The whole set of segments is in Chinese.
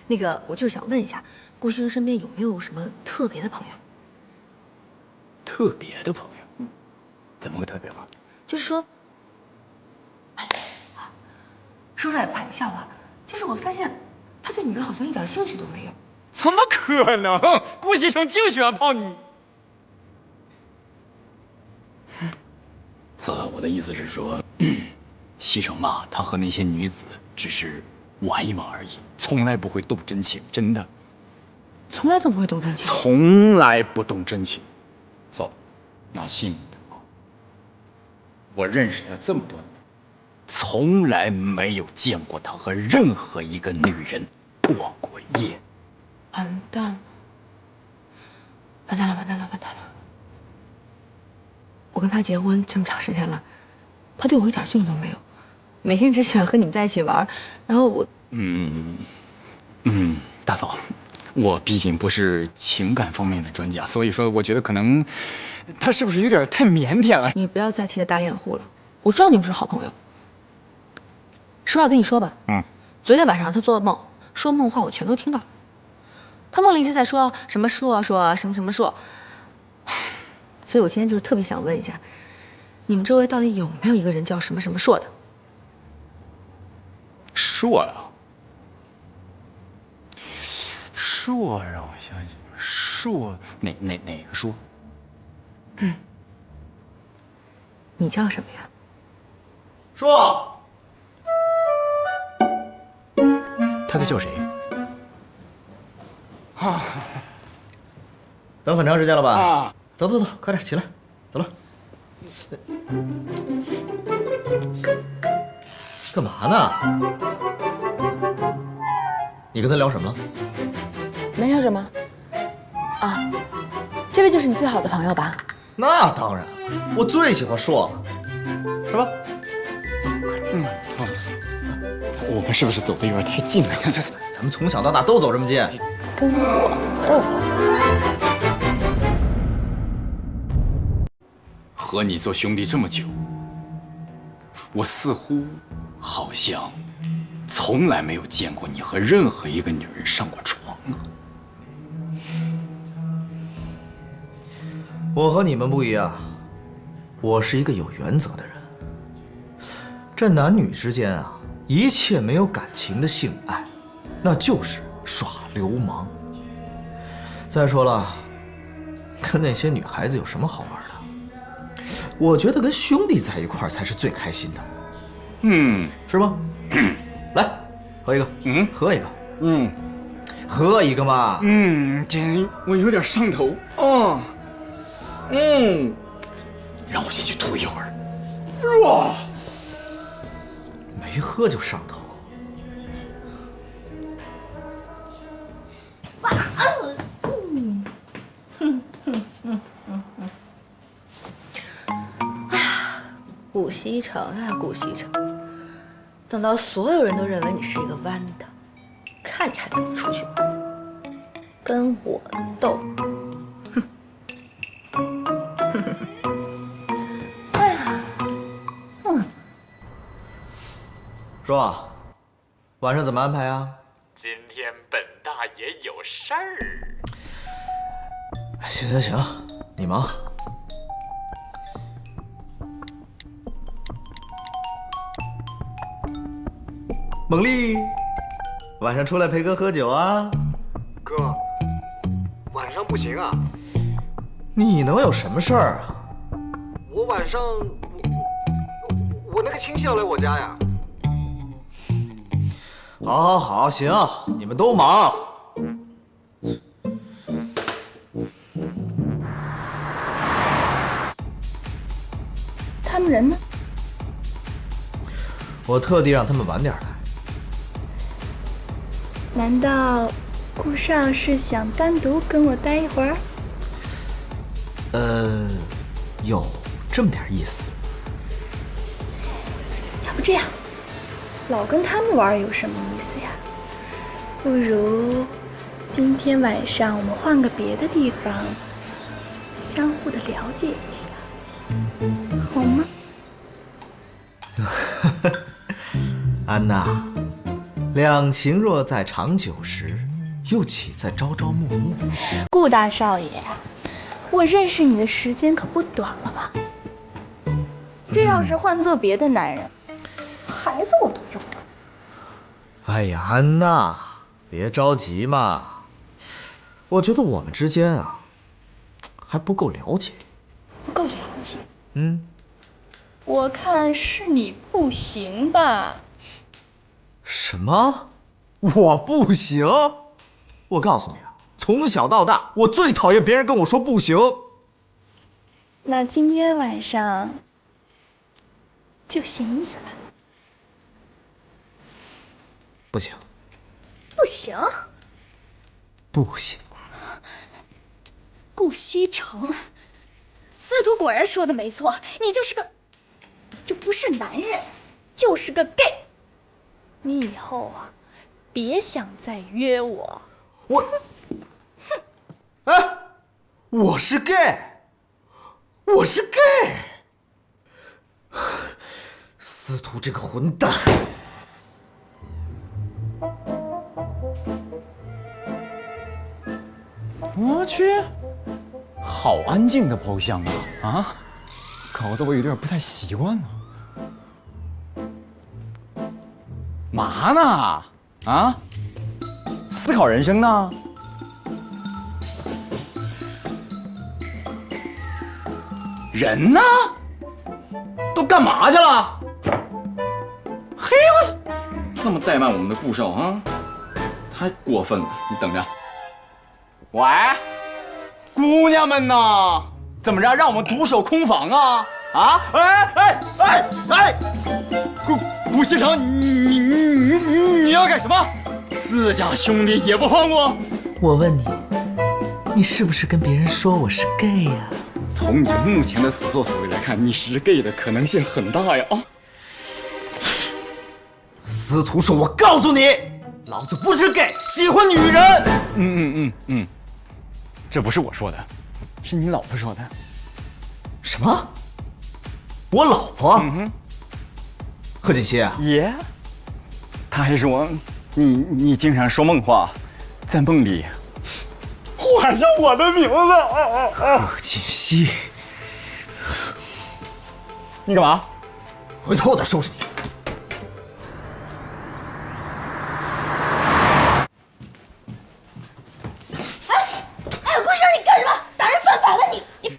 那个，我就是想问一下，顾先生身边有没有什么特别的朋友？特别的朋友？怎么个特别法？就是说，哎，说出来怕你笑话，就是我发现他对女人好像一点兴趣都没有。怎么可能？顾先生就喜欢泡你。嫂，我的意思是说，西城嘛，他和那些女子只是玩一玩而已，从来不会动真情，真的。从来都不会动真情。从来不动真情。嫂，那信的，我认识他这么多年，从来没有见过他和任何一个女人过过夜。完蛋了！完蛋了！完蛋了！完蛋了！我跟他结婚这么长时间了，他对我一点兴趣都没有，每天只喜欢和你们在一起玩。然后我，大嫂，我毕竟不是情感方面的专家，所以说我觉得可能他是不是有点太腼腆了？你不要再替他打掩护了。我知道你们是好朋友。实话跟你说吧，昨天晚上他做梦，说梦话我全都听到了。他梦里一直在说什么硕什么什么硕，所以我今天就是特别想问一下，你们周围到底有没有一个人叫什么什么硕的？硕啊，硕，让我想想，硕哪个硕？你叫什么呀？硕，他在叫谁？啊，等很长时间了吧？啊，走走走，快点起来，走了。干嘛呢？你跟他聊什么了？没聊什么。啊，这位就是你最好的朋友吧？那当然了，我最喜欢硕了，是吧？走，快点。走走走。我们是不是走的有点太近了？走走走，咱们从小到大都走这么近。跟我斗。和你做兄弟这么久，我似乎好像从来没有见过你和任何一个女人上过床啊。我和你们不一样，我是一个有原则的人。这男女之间啊，一切没有感情的性爱，那就是耍流氓。再说了，跟那些女孩子有什么好玩的？我觉得跟兄弟在一块儿才是最开心的。是吗？来，喝一个。喝一个。喝一个嘛。姐，我有点上头。让我先去吐一会儿。哇，没喝就上头。顾西城啊，顾西城，等到所有人都认为你是一个弯的，看你还怎么出去玩？跟我斗！哎呀，说，晚上怎么安排啊？今天本大爷有事儿。行行行，你忙。猛力，晚上出来陪哥喝酒啊？哥，晚上不行啊。你能有什么事儿啊？我晚上我那个亲戚要来我家呀。好，好，好，行，你们都忙。他们人呢？我特地让他们晚点来。难道顾少是想单独跟我待一会儿？有这么点意思。要不这样，老跟他们玩有什么意思呀？不如今天晚上我们换个别的地方，相互的了解一下，好吗？安娜，两情若在长久时，又岂在朝朝暮暮？顾大少爷，我认识你的时间可不短了吧？这要是换做别的男人，孩子我都有了。哎呀，安娜，别着急嘛。我觉得我们之间啊，还不够了解。不够了解。我看是你不行吧？什么？我不行？我告诉你啊，从小到大，我最讨厌别人跟我说不行。那今天晚上就行一次吧。不行，不行，不行。顾西城，司徒果然说的没错，你就不是男人，就是个 gay。你以后啊，别想再约我。哎，我是 gay， 我是 gay。司徒这个混蛋！我去，好安静的包厢啊！啊，搞得我有点不太习惯呢。嘛呢？啊？思考人生呢？人呢？都干嘛去了？嘿，我这么怠慢我们的顾少啊，太过分了！你等着。喂，姑娘们呢？怎么着，让我们独守空房啊？啊！顾西城，你要干什么？自家兄弟也不放过？我问你，你是不是跟别人说我是 gay 呀？从你目前的所作所为来看，你是 gay 的可能性很大呀！啊！司徒说：“我告诉你，老子不是 gay， 喜欢女人。”这不是我说的，是你老婆说的。什么？我老婆？贺锦熙啊？耶，他还说你经常说梦话，在梦里喊上我的名字。贺锦熙，你干嘛？回头我再收拾你。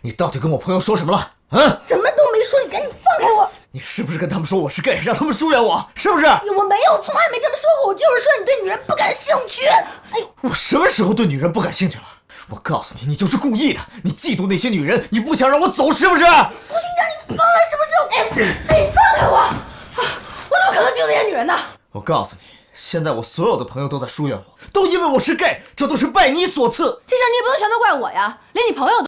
你到底跟我朋友说什么了？啊？什么都没说，你赶紧放开我！你是不是跟他们说我是 gay， 让他们疏远我？是不是？我没有，从来没这么说过。我就是说你对女人不感兴趣。哎呦，我什么时候对女人不感兴趣了？我告诉你，你就是故意的。你嫉妒那些女人，你不想让我走，是不是？顾局长，你疯了是不是？哎，放开我！我怎么可能嫉妒那些女人呢？我告诉你，现在我所有的朋友都在疏远我，都因为我是 gay， 这都是拜你所赐。这事儿你也不能全都怪我呀，连你朋友都。